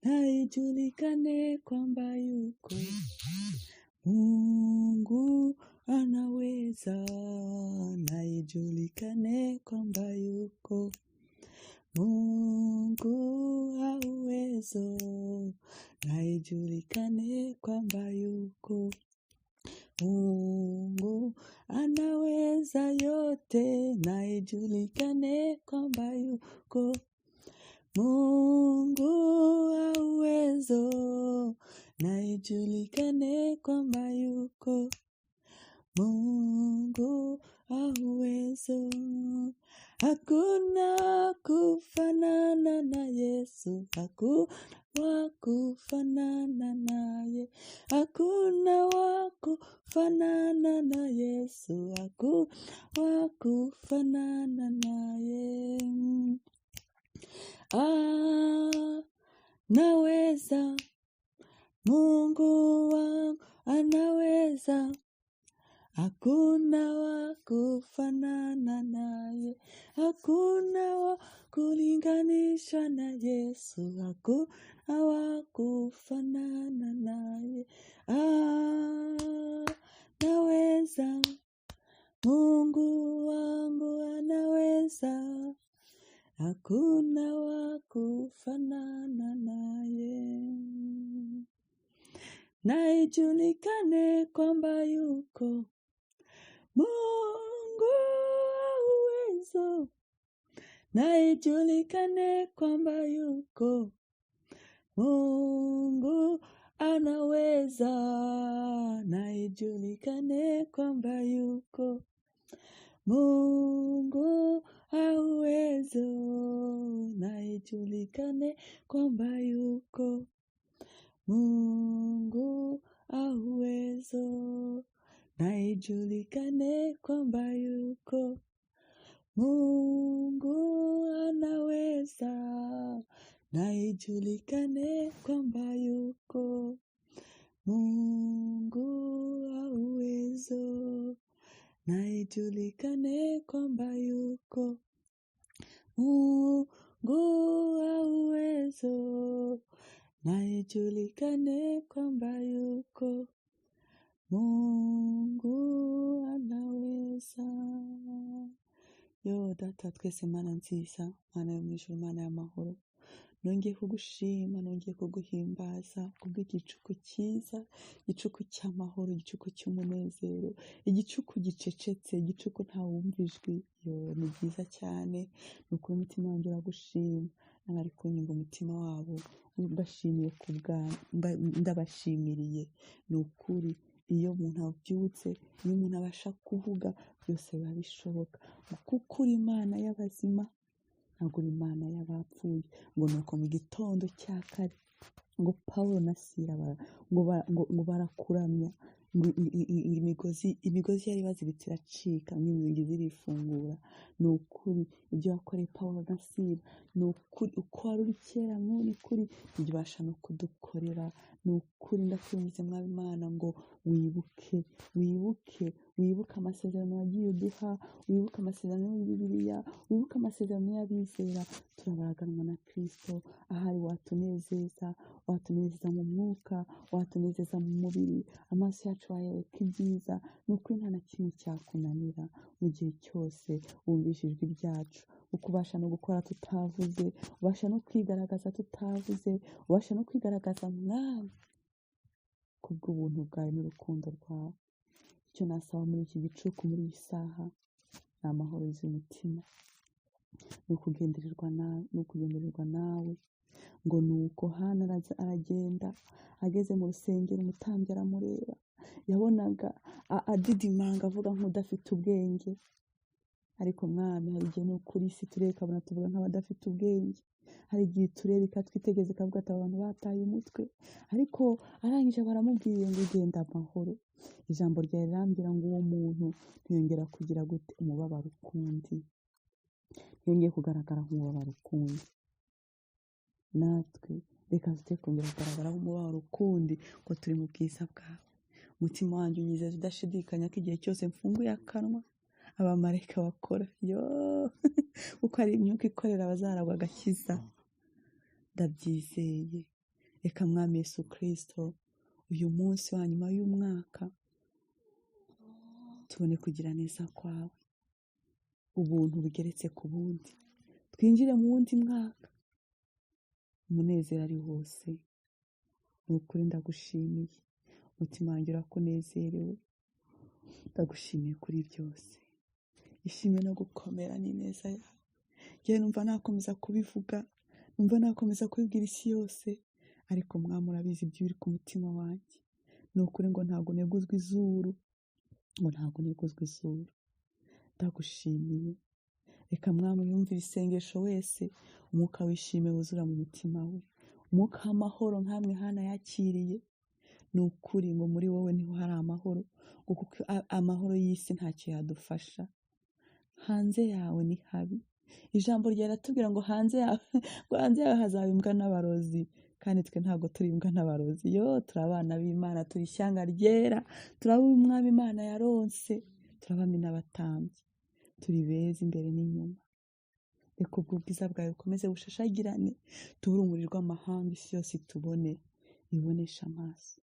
na ijulikane kwamba yuko Mungu anaweza, na ijulikane kwamba yuko Mungu ana uwezo, na ijulikane kwamba yuko Mungu anaweza yote, na ijulikane kwamba yuko Mungu ana uwezo, na ijulikane kwamba yuko Mungu ana uwezo. Hakuna kufanana na Yesu, hakuna wa kufanana naye, hakuna wa kufanana na Yesu, hakuna wa kufanana naye. Anaweza, Mungu wangu anaweza, hakuna wa kufanana naye, hakuna wa kulinganisha na Yesu, hakuna wa kufanana naye. Anaweza, Mungu wangu anaweza, hakuna wa kufanana naye. Na ijulikane kwamba yuko Mungu ana uwezo, na ijulikane kwamba yuko Mungu anaweza, na ijulikane kwamba yuko Mungu ana uwezo, na ijulikane kwamba yuko Mungu ana uwezo, na ijulikane kwamba yuko Mungu anaweza, na ijulikane kwamba yuko Mungu ana uwezo, na ijulikane kwamba yuko Mungu ana uwezo, na ijulikane kwamba yuko Mungu anaweza. Yo data twese Mana nziza, Mana yo mwijuru, Mana y'amahoro, nongeye kugushima, nongeye kuguhimbaza kubw'igicuku cyiza, igicuku cy'amahoro, igicuku cy'umunezero, igicuku gicecetse, igicuku nta wumva ijwi. Yo ni byiza cyane, ni ukuri umutima wanjye uragushima, n'abari kunyumva umutima wabo mbashimiye ndabashimiriye. Ni ukuri iyo umuntu abyutse, iyo umuntu abasha kuvuga, byose biba bishoboka, kuko uri Imana y'abazima, ntabwo uri Imana y'abapfuye. Ngo nuko mu gitondo cya kare, ngo Pawulo na Sila ngo barakuramya, ngo imigozi yari baziritse iracika, n'inzugi zirifungura. Ni ukuri ibyo wakoreye Pawulo na Sila, ni ukuri uko wari uri kera n'uri kuri, ibyo ubasha no kudukorera. Ni ukuri ndakwinjiza mwami Imana ngo wibuke amasezerano wagiye uduha, wibuke amasezerano ya Bibiliya, wibuke amasezerano y'abizera. Turabaraganwa na Kristo, ahari watunezeza mu mwuka, watunezeza mu mubiri, amaso yacu wayereka ibyiza. Ni ukuri nta na kimwe cyakunanira mu gihe cyose wumvishe ijwi ryacu, uko ubasha no gukora tutavuze, ubasha no kwigaragaza tutavuze, ubasha no kwigaragaza mwami kubw'ubuntu bwawe n'urukundo rwawe. Icyo nasaba muri iki gicuku, muri iyi saha, ni amahoro y'umutima, ni ukugendererwa nawe. Ngo nuko Hana aragenda, ageze mu rusengero, umutambyi aramureba, yabonaga adidimanga, avuga nk'udafite ubwenge. Ariko mwami, hari igihe n'ukuri isi tureba ikabona tuvuga nk'abadafite ubwenge, hari igihe tureba ikatwitegereza ikavuga ati abantu bataye umutwe. Ariko arangije baramubwiye ngo ugenda amahoro. Ijambo ryawe rirambwira ngo uwo muntu ntiyongera kugira gute umubabaro ukundi, ntiyongeye kugaragara nk'umubabaro ukundi. Natwe reka tujye kongera kugaragara nk'umubabaro ukundi, ngo turi mu bwiza bwawe. Umutima wanjye unyizeza udashidikanya ko igihe cyose mfunguye akanwa, abamarayika bakora uko ari imyuka ikorera abazaragwa agakiza. Ndabyizeye, reka mwami Yesu Kristo uyu munsi wa nyuma y'umwaka tubone kugira neza kwawe, ubuntu bugeretse ku bundi, twinjire mu wundi mwaka umunezero ari wose. Ni ukuri ndagushimiye, umutima wanjye urakunezerewe, ndagushimiye kuri byose. Ishimwe no gukomera ni neza yawe. Njyewe numva nakomeza kubivuga, numva nakomeza kubibwira isi yose, ariko mwami urabizi ibyo biri ku mutima wanjye. Ni ukuri ngo ntabwo neguzwa izuru, ndagushimiye. Reka mwami yumvire isengesho wese, umwuka wishime wuzura mu mutima we, umwuka w'amahoro nkamwe Hana yakiriye. Ni ukuri ngo muri wowe niho hari amahoro, kuko amahoro y'isi ntacyo yadufasha. Hanze yawe ni habi. Ijambo ryaratubwira ngo hanze yawe hazaba imbwa n'abarozi, kandi twe ntabwo turi imbwa n'abarozi. Turi abana b'Imana, turi ishyanga ryera, turaba umwami Imana yaronse, turabami n'abatambyi, turi beza imbere n'inyuma. Reka ubwo bwiza bwawe bukomeze bushashagirane, tube urumuri rw'amahanga, isi yose itubone, ibonesha amaso.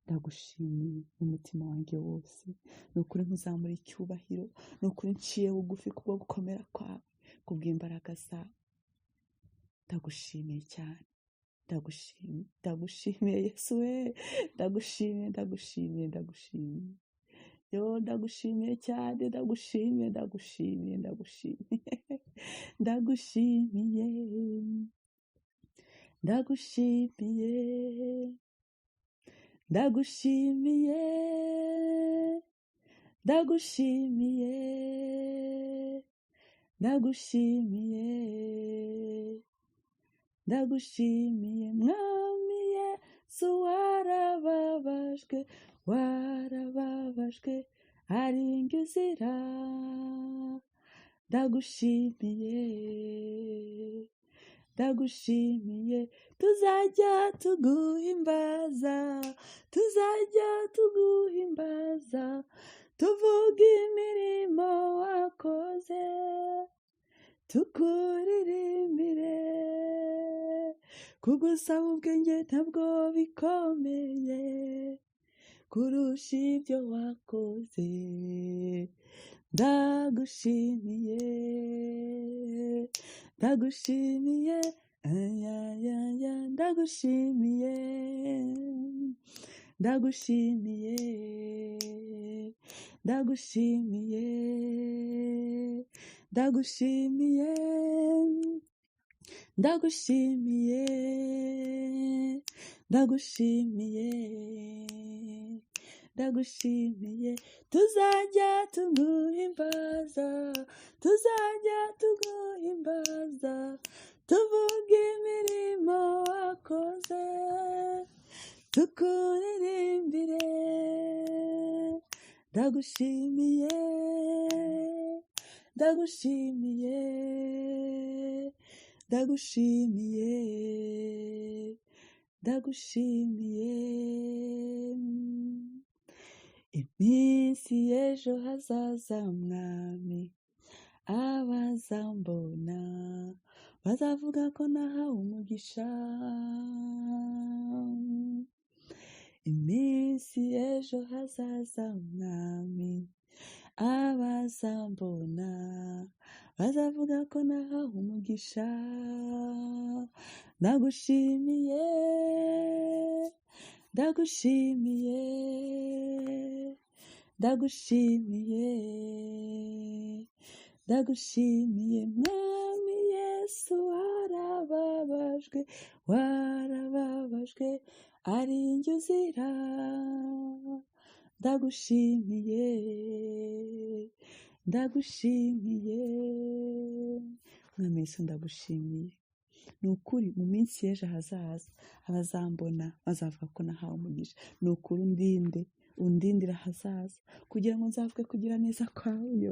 Ndagushimiye n'umutima wanjye wose. Ni ukuri nkuzamura icyubahiro, ni ukuri nciye bugufi kubwo gukomera kwawe, kubw'imbaraga zawe. Ndagushimiye cyane, ndagushimiye Yesu we, ndagushimiye. Ndagushimiye cyane, ndagushimiye. Mwami Yesu warababajwe ari njye uzira. Ndagushimiye, tuzajya tuguhimbaza, tuvuga imirimo wakoze, tukuririmbire, kugusaba ubwenge ntabwo bikomeye kurusha ibyo wakoze. Ndagushimiye, ndagushimiye. Tuzajya tuguhimbaza, tuvuga imirimo wakoze, tukuririmbire. Ndagushimiye, iminsi y'ejo hazaza mwami, abazambona bazavuga ko nahawe umugisha. Iminsi y'ejo hazaza mwami, abazambona bazavuga ko nahawe umugisha. Ndagushimiye, mwami Yesu warababajwe ari njye uzira. Ndagushimiye. Mwami Yesu ndagushimiye. Ni ukuri mu minsi y'ejo hazaza abazambona bazavuga ko nahawe umugisha. Ni ukuri undindira hazaza kugira ngo nzavuge kugira neza kwawe.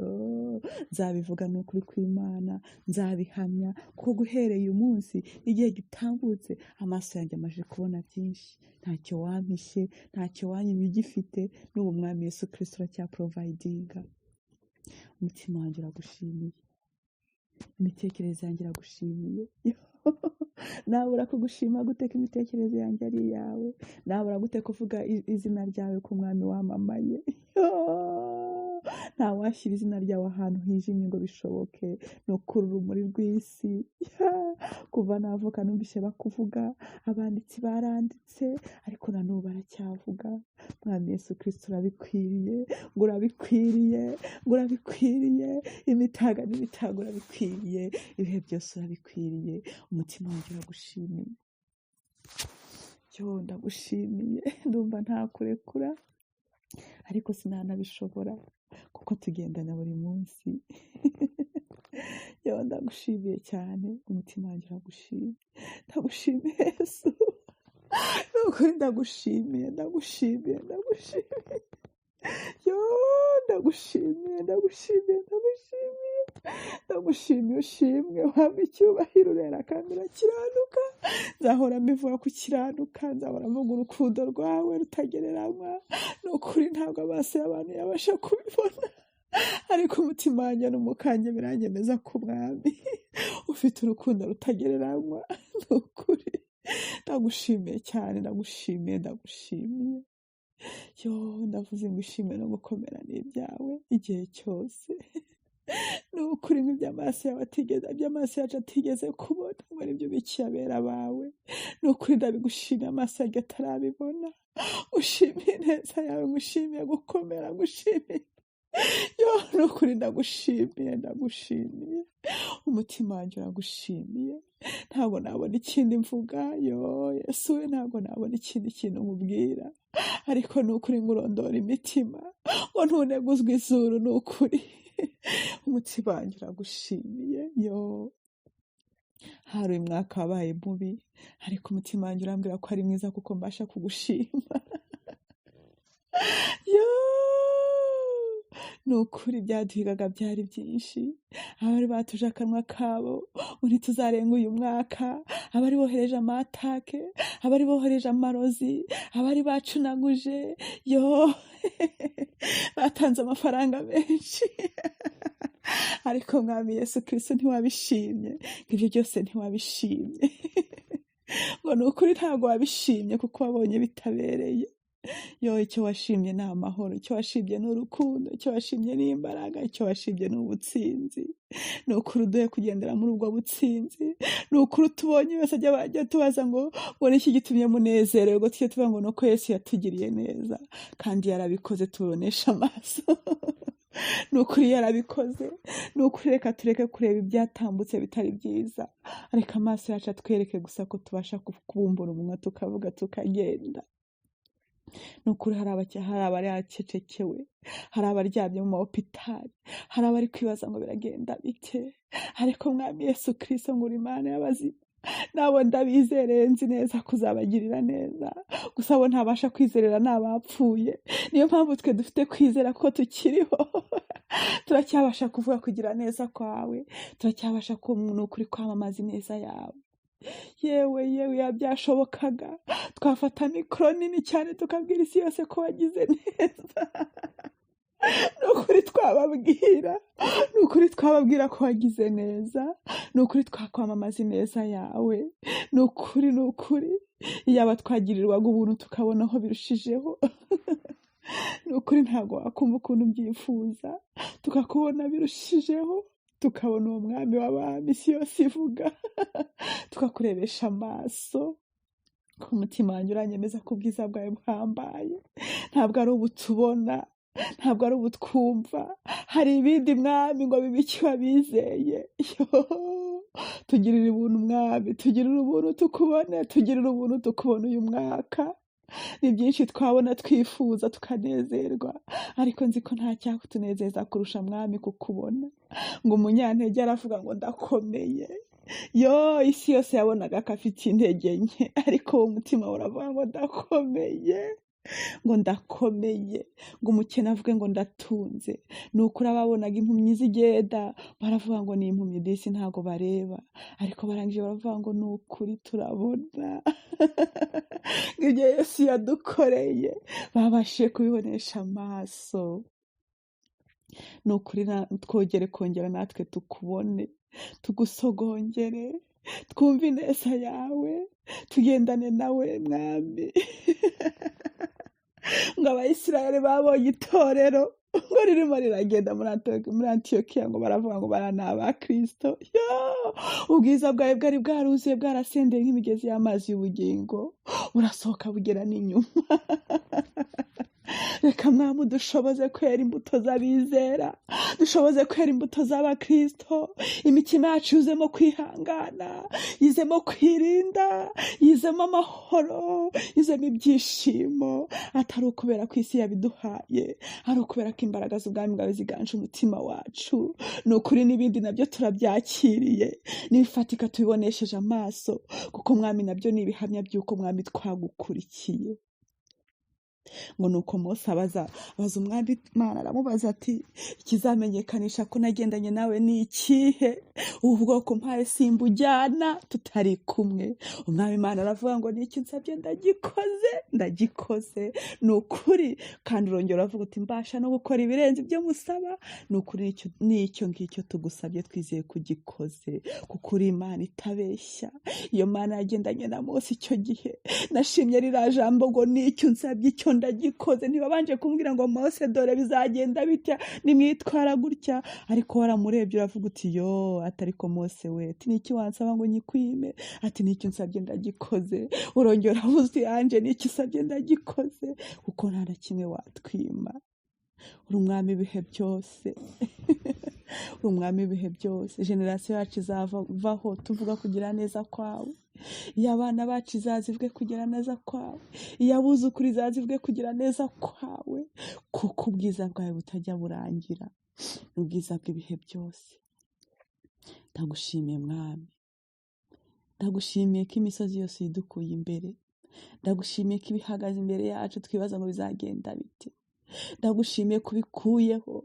Nzabivuga ni ukuri kw'Imana, nzabihamya, kuko guhereye umunsi igihe gitambutse amaso yanjye amaze kubona byinshi. Ntacyo wampishe, ntacyo wanyimye ugifite. N'ubu mwami Yesu Kristo uracyaprovidinga. Umutima wanjye uragushimiye, imitekerereze yanjye iragushimiye. nabura kugushima gute ko imitekerereze yanjye ari iyawe, nabura gute kuvuga izina ryawe ku mwami wamamaye. Nta washyira izina ryawe ahantu hijimye ngo bishoboke, ni ukuri urumuri rw'isi. Kuva navuka numvise bakuvuga, abanditsi baranditse, ariko na n'ubu baracyavuga. Mwami Yesu Kristo urabikwiriye, ngo urabikwiriye, ngo urabikwiriye, imitaga n'imitago urabikwiriye, ibihe byose urabikwiriye. Umutima wanjye uragushimiye, yo ndagushimiye, ndumva nta kurekura, ariko sinanabishobora kuko tugendana buri munsi. Yo ndagushimiye cyane, umutima wanjye uragushimiye, ndagushimiye Yesu, nukuri ndagushimiye, ndagushimiye, ndagushimiye, yo ndagushimiye, ndagushimiye, ndagushimiye, ndagushimiye, ushimwe, uhabwe icyubahiro, urera kandi urakiranuka. Nzahora mbivuga kukiranuka, nzahora mvuga urukundo rwawe rutagereranywa. Ni ukuri ntabwo amaso y'abantu yabasha kubibona, ariko umutima wanjye n'umukanye biranyemeza ko Mwami ufite urukundo rutagereranywa. Ni ukuri ndagushimiye cyane, ndagushimiye, ndagushimiye. Yo ndavuze ngo ishimwe no gukomera ni ibyawe igihe cyose. Ni ukuri nk'iby'amaso yacu atigeze kubona, ngo nibyo bikiye abera bawe. Ni ukuri ndabigushimiye, amaso yanjye atarabibona. Ushimiye neza yawe, ngushimiye gukomera, ngushimiye. Yo ni ukuri ndagushimiye, ndagushimiye, umutima wanjye uragushimiye. Ntabwo nabona ikindi mvuga, yo Yesu we, ntabwo nabona ikindi kintu nkubwira, ariko ni ukuri ngo urondora imitima, ngo ntuneguzwe izuru. Ni ukuri umutima wanjye uragushimiye. Yo hari uyu mwaka wabaye mubi, ariko umutima wanjye urambwira ko ari mwiza kuko mbasha kugushima. Yo ni ukuri ibyaduhigaga byari byinshi, abari batuje akanwa kabo ngo ntituzarenga uyu mwaka, abari bohereje amatake, abari bohereje amarozi, abari bacunaguje, yo batanze amafaranga menshi, ariko Mwami Yesu Kristo ntiwabishimye, ibyo byose ntiwabishimye. Ngo ni ukuri ntabwo wabishimye kuko wabonye bitabereye. Yo icyo washimye ni amahoro, icyo washimye ni urukundo, icyo washimye ni imbaraga, icyo washimye ni ubutsinzi. Ni ukuri uduhe kugendera muri ubwo butsinzi. Ni ukuri utubonye wese bajya tubaza ngo niki gitumye munezerewe, ngo tujye tuvuga ngo nuko Yesu yatugiriye neza, kandi yarabikoze tubonesha amaso. Ni ukuri yarabikoze. Ni ukuri reka tureke kureba ibyatambutse bitari byiza, ariko amaso yacu atwereke gusa ko tubasha kubumbura umunwa tukavuga tukagenda. Ni ukuri hari abari acecekewe, hari abaryamye mu mahopitali, hari abari kwibaza ngo biragenda bite, ariko Mwami Yesu Kristo ngo uri Imana y'abazima, nabo ndabizereye, nzi neza kuzabagirira neza. Gusa abo ntabasha kwizerera ni abapfuye, niyo mpamvu twe dufite kwizera ko tukiriho. Turacyabasha kuvuga kugira neza kwawe, turacyabasha ko umuntu ukuri kwamamaza ineza yawe. Yewe yabyashobokaga twafata mikoro nini cyane tukabwira isi yose ko wagize neza. Ni ukuri twababwira, ni ukuri twababwira ko wagize neza, ni ukuri twakwamamaza ineza yawe. Ni ukuri, ni ukuri yaba twagirirwaga ubuntu tukabona aho birushijeho. Ni ukuri ntabwo wakumva ukuntu mbyifuza tukakubona birushijeho, tukabona uwo Mwami w'abami isi yose ivuga, tukakurebesha amaso. Ku mutima wanjye uranyemeza ko ubwiza bwawe buhambaye, ntabwo ari ubu tubona, ntabwo ari ubu twumva, hari ibindi Mwami ngo bibiki wabizeye. Tugirira ubuntu Mwami, tugirira ubuntu tukubone, tugirira ubuntu tukubona uyu mwaka. Ni byinshi twabona twifuza tukanezerwa, ariko nzi ko nta cyakutunezeza kurusha Mwami kukubona. Ngo umunyantege aravuga ngo ndakomeye. Yo isi yose yabonaga ko afite intege nke, ariko umutima uravuga ngo ndakomeye, ngo ndakomeye. Ngo umukene avuge ngo ndatunze. Ni ukuri ababonaga impumyi zigenda baravuga ngo ni impumyi disi ntago bareba, ariko barangije baravuga ngo ni ukuri turabona. Ibyo Yesu yadukoreye babashije kubibonesha amaso. Ni ukuri twogere kongera natwe tukubone, tugusogongere, twumve ineza yawe, tugendane nawe mwami. Ngo abayisiraheli babonye itorero ngo ririmo riragenda muri Antiyokiya, ngo baravuga ngo barana aba Kristo. Ubwiza bwawe bwari bwaruzuye bwarasendeye nk'imigezi y'amazi y'ubugingo, burasohoka bugera n'inyuma. Reka mwami dushoboze kwera imbuto z'abizera, dushoboze kwera imbuto z'abakristo. Imitima yacu yuzemo kwihangana, yizemo kwirinda, yizemo amahoro, yizemo ibyishimo, atari ukubera ko isi yabiduhaye, ari ukubera ko imbaraga z'ubwami bwawe ziganje umutima wacu. Ni ukuri n'ibindi nabyo turabyakiriye, n'ibifatika tubibonesheje amaso, kuko mwami nabyo ni ibihamya by'uko mwami twagukurikiye. Ngo nuko Mose abaza umwami Imana, aramubaza ati ikizamenyekanisha ko nagendanye nawe ni ikihe? Ubu bwoko mpaye simbujyana tutari kumwe. Umwami Imana aravuga ngo n'iki nsabye ndagikoze. Ni ukuri, kandi urongera uravuga uti mbasha no gukora ibirenze ibyo musaba. Ni ukuri n'icyo ngicyo tugusabye twizeye kugikoze, kuko uri Imana itabeshya. Iyo Mana yagendanye na Mose icyo gihe, nashimye ririya jambo ngo n'icyo nsabye icyo ndagikoze. Ntibabanje kumbwira ngo Mose dore bizagenda bitya, nimwitwara gutya, ariko waramurebye uravuga uti yo, atari ko Mose we, ati niki wansaba ngo nyikwime? Ati n'icyo nsabye ndagikoze. Urongera uvuze yanje n'icyo usabye ndagikoze, kuko nta na kimwe watwima. Uri umwami ibihe byose. Uri umwami ibihe byose. Generasiyo yacu izavaho tuvuga kugira neza kwawe, iyo abana bacu izazivwe kugira neza kwawe, iyo abuzukuru izazivwe kugira neza kwawe, kuko ubwiza bwawe butajya burangira, ubwiza bw'ibihe byose. Ndagushimiye mwami, ndagushimiye ko imisozi yose yidukuye imbere, ndagushimiye ko ibihagaze imbere yacu twibaza ngo bizagenda bite, ndagushimiye ko ubikuyeho,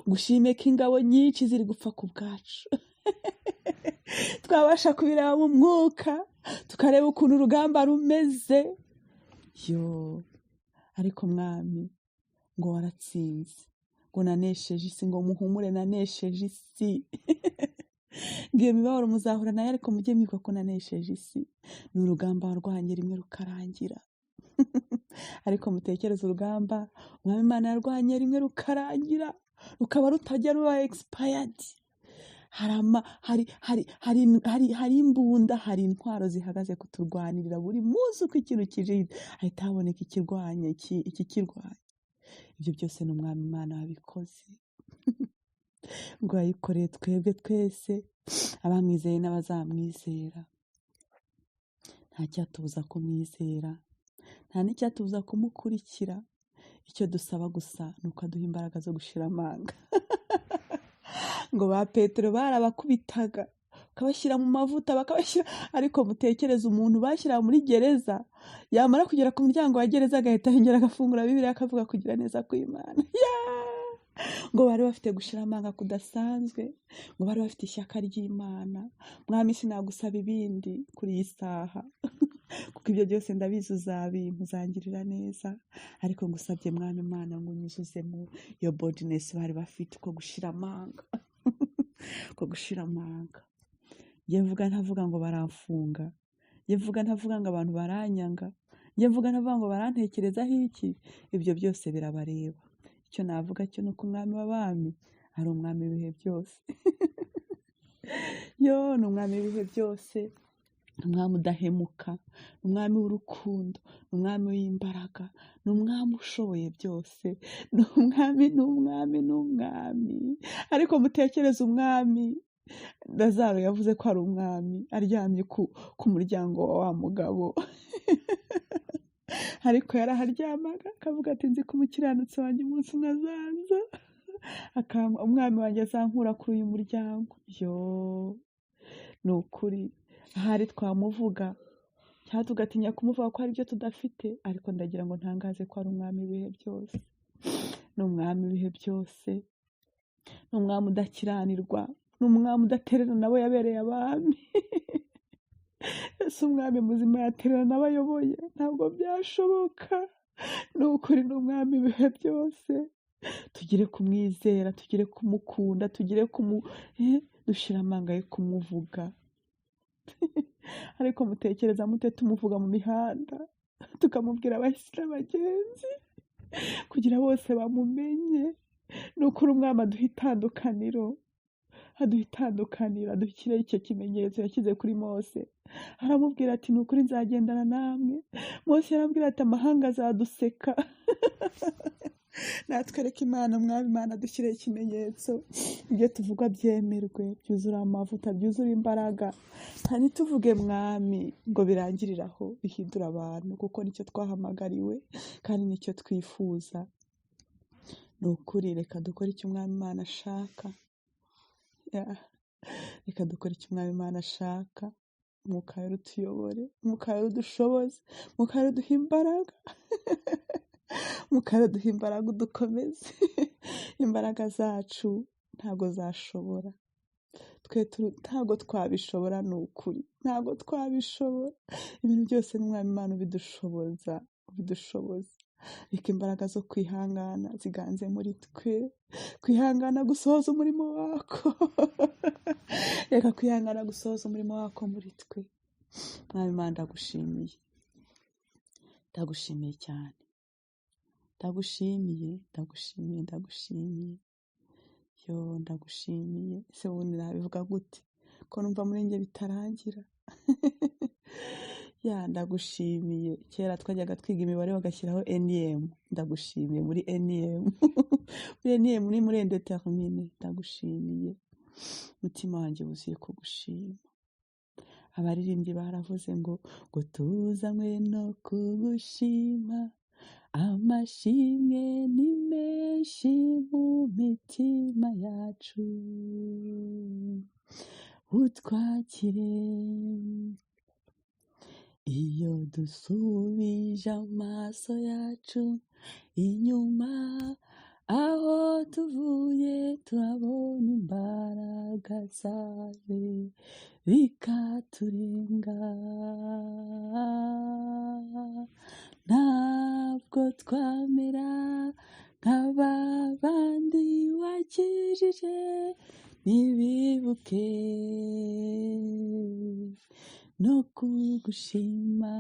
ngushimiye ko ingabo nyinshi ziri gupfa ku bwacu. Twabasha kubireba mu mwuka, tukareba ukuntu urugamba rumeze. Ariko mwami, ngo waratsinze, ngo nanesheje isi, ngo muhumure nanesheje isi. Ngiye mibabaro muzahura nayo, ariko mujye mwibuka ko nanesheje isi. Ni urugamba warwanye rimwe rukarangira. Ariko mutekereze urugamba umwami Imana yarwanye rimwe rukarangira, rukaba rutajya ruba expired. Hari imbunda, hari intwaro zihagaze kuturwanirira buri munsi. Uko ikintu kije ahita haboneka ikirwanya ikikirwanya. Ibyo byose ni umwami Imana wabikoze. Ngo yayikoreye twebwe twese, abamwizeye n'abazamwizera. Nta cyatubuza kumwizera, nta n'icyatubuza kumukurikira. Icyo dusaba gusa ni uko aduha imbaraga zo gushira amanga. Ngo ba Petero barabakubitaga, bakabashyira mu mavuta, bakabashyira, ariko mutekereza umuntu bashyira muri gereza, yamara kugera ku muryango wa gereza agahita yongera agafungura Bibiliya akavuga kugira neza kw'Imana. Ngo bari bafite gushira amanga kudasanzwe, ngo bari bafite ishyaka ry'Imana. Mwami sinagusaba ibindi kuri iyi saha, kuko ibyo byose ndabizi uzangirira neza, ariko ngusabye mwami Imana ngo unyuzuzemo iyo boldness bari bafite ko gushira amanga. Ko gushira amanga. Njye mvuga ntavuga ngo baramfunga, njye mvuga ntavuga ngo abantu baranyanga, njye mvuga ntavuga ngo barantekerezaho iki. Ibyo byose birabareba. Icyo navuga cyo nuko umwami w'abami ari umwami w'ibihe byose. Ni umwami w'ibihe byose, umwami udahemuka, umwami w'urukundo, umwami w'imbaraga, ni umwami ushoboye byose, ni umwami. Ariko mutekereze umwami Lazaro yavuze ko ari umwami, aryamye ku muryango wa wa mugabo. Ariko yaraharyamaga akavuga ati nzi ko umukiranutsi wanjye umunsi umwe azaza, umwami wanjye azankura kuri uyu muryango. Ni ukuri, ahari twamuvuga cyangwa tugatinya kumuvuga ko hari ibyo tudafite, ariko ndagira ngo ntangaze ko ari umwami w'ibihe byose. Ni umwami w'ibihe byose, ni umwami udakiranirwa, ni umwami udatererana abo yabereye abami. Ese umwami muzima yatererana n'abayoboye? Ntabwo byashoboka. Ni ukuri, ni umwami w'ibihe byose. Tugire kumwizera, tugire kumukunda, tugire dushira amanga yo kumuvuga. ariko mutekereza mute tumuvuga mu mihanda tukamubwira abahisi n'abagenzi kugira bose bamumenye? Ni ukuri umwami aduha itandukaniro, aduha itandukaniro, aduha icyo kimenyetso yashyize kuri Mose. Aramubwira ati ni ukuri nzagendana namwe. Mose yarabwira ati amahanga azaduseka. Natwe reka Imana, umwami Imana adushyireho ikimenyetso, ibyo tuvuga byemerwe, byuzura amavuta, byuzura imbaraga. Ntituvuge mwami ngo birangirire aho, bihindura abantu, kuko nicyo twahamagariwe kandi nicyo twifuza. Ni ukuri reka dukore icyo umwami Imana ashaka. Reka dukore icyo umwami Imana ashaka. Mwuka wera utuyobore, Mwuka wera udushoboze, Mwuka wera uduha imbaraga. Mwuka wera uduha imbaraga, udukomeze. Imbaraga zacu ntabwo zashobora, ntabwo twabishobora. Ni ukuri ntabwo twabishobora. Ibintu byose n'umwami Imana ubidushoboza. Reka imbaraga zo kwihangana ziganze muri twe, kwihangana gusohoza umurimo wako. Reka kwihangana gusohoza umurimo wako muri twe. Mwami Imana ndagushimiye, ndagushimiye cyane, ndagushimiye. Ndagushimiye. Ese ubundi nabivuga gute ko numva muri njye bitarangira? Ndagushimiye. Kera twajyaga twiga imibare bagashyiraho NM. Ndagushimiye muri NM. Muri NM ni muri indetermine. Ndagushimiye. Mutima wanjye wuzuye kugushima. Abaririmbyi baravuze ngo tuzanywe no kugushima, amashimwe ni menshi mu mitima yacu, utwakire. Iyo dusubije amaso yacu inyuma, aho tuvuye turabona imbaraga zawe bikaturenga. Ntabwo twamera nk'aba bandi wakijije, ntibibuke no kugushima.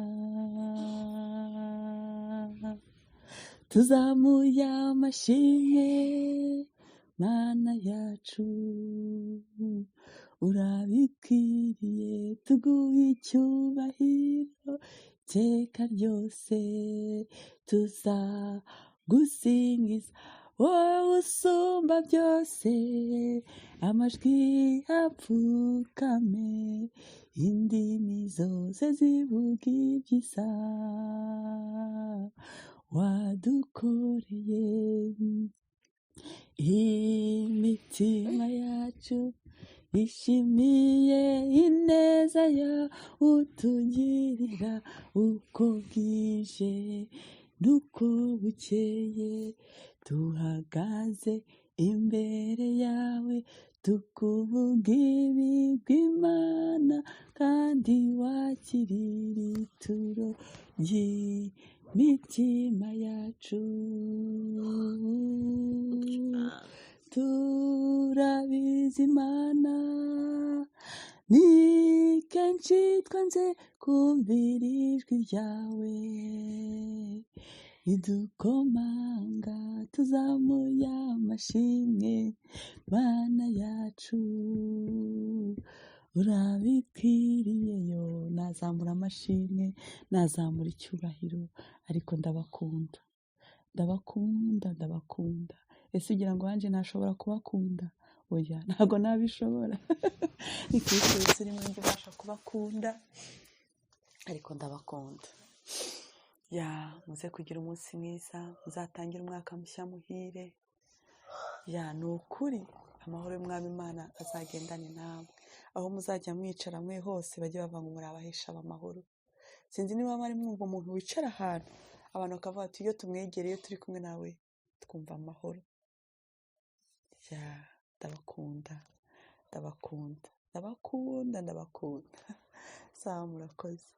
Tuzamuye amashimwe Mana yacu, urabikwiriye, tuguhe icyubahiro iteka ryose. Tuzagusingiza wowe usumba byose, amajwi apfukame, indimi zose zivuga ibyiza wadukoreye. Imitima yacu ishimiye ineza yawe utugirira, uko bwije n'uko bukeye. Tuhagaze imbere yawe tukuvuga ibigwi Imana, kandi wakirira ituro ry'imitima yacu. Turabizi Imana, ni kenshi twanze kumvira ijwi ryawe ridukomanga. Tuzamuye amashimwe Mana yacu, urabikwiriye. Yo nazamura amashimwe, nazamura icyubahiro, ariko ndabakunda. Ese ugira ngo wanjye ntashobora kubakunda? Oya, ntabwo nabishobora. Ni Kristo Yesu uri muri njye ubasha kubakunda, ariko ndabakunda. Muze kugira umunsi mwiza, muzatangire umwaka mushya muhire. Ni ukuri amahoro y'umwami Imana azagendane nawe. Aho muzajya mwicara mwe hose bajye bava ngo muri abahesha b'amahoro. Sinzi niba mwari mwumva umuntu wicara ahantu abantu bakavuga ati iyo tumwegereye turi kumwe nawe twumva amahoro. Ndabakunda. Sawa, murakoze.